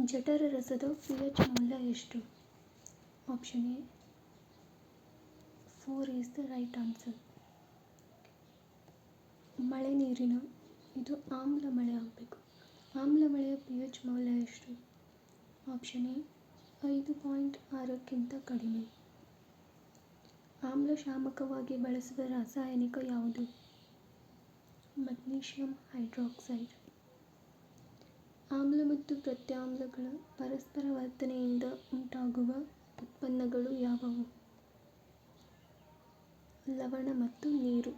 ಜಠರ ರಸದ pH ಮೌಲ್ಯ ಎಷ್ಟು? Option A 4 is the right answer. ಮಳೆ ನೀರಿನ, ಇದು ಆಮ್ಲ ಮಳೆ ಆಗಬೇಕು. ಆಮ್ಲ ಮಳೆಯ pH ಮೌಲ್ಯ ಎಷ್ಟು? ಆಪ್ಷನ್ ಎ 5.6ಕ್ಕಿಂತ ಕಡಿಮೆ. ಆಮ್ಲಶಾಮಕವಾಗಿ ಬಳಸುವ ರಾಸಾಯನಿಕ ಯಾವುದು? Magnesium hydroxide. ಆಮ್ಲ ಮತ್ತು ಪ್ರತ್ಯಾಮ್ಲಗಳ ಪರಸ್ಪರ ವರ್ತನೆಯಿಂದ ಉಂಟಾಗುವ ಉತ್ಪನ್ನಗಳು ಯಾವುವು? ಲವಣ ಮತ್ತು ನೀರು.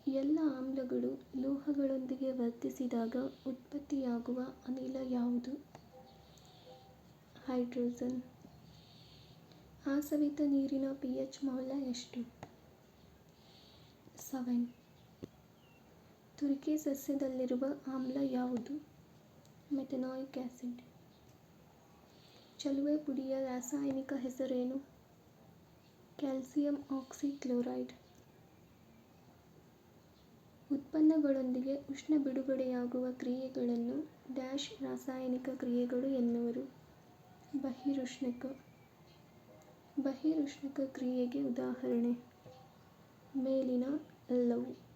ಎಲ್ಲ ಆಮ್ಲಗಳು ಲೋಹಗಳೊಂದಿಗೆ ವರ್ತಿಸಿದಾಗ ಉತ್ಪತ್ತಿಯಾಗುವ ಅನಿಲ ಯಾವುದು? ಹೈಡ್ರೋಜನ್. ಆಸವಿತ ನೀರಿನ pH ಮೌಲ್ಯ ಎಷ್ಟು? 7. ತುರಿಕೆ ಸಸ್ಯದಲ್ಲಿರುವ ಆಮ್ಲ ಯಾವುದು? ಮೆಥನಾಯಿಕ್ ಆಸಿಡ್. ಚಲುವೆ ಪುಡಿಯ ರಾಸಾಯನಿಕ ಹೆಸರೇನು? Calcium oxychloride. ಉತ್ಪನ್ನಗಳೊಂದಿಗೆ ಉಷ್ಣ ಬಿಡುಗಡೆಯಾಗುವ ಕ್ರಿಯೆಗಳನ್ನು ಡ್ಯಾಶ್ ರಾಸಾಯನಿಕ ಕ್ರಿಯೆಗಳು ಎನ್ನುವರು? ಬಹಿರುಷ್ಣಕ. ಬಹಿರುಷ್ಣಕ ಕ್ರಿಯೆಗೆ ಉದಾಹರಣೆ? ಮೇಲಿನ ಎಲ್ಲವು.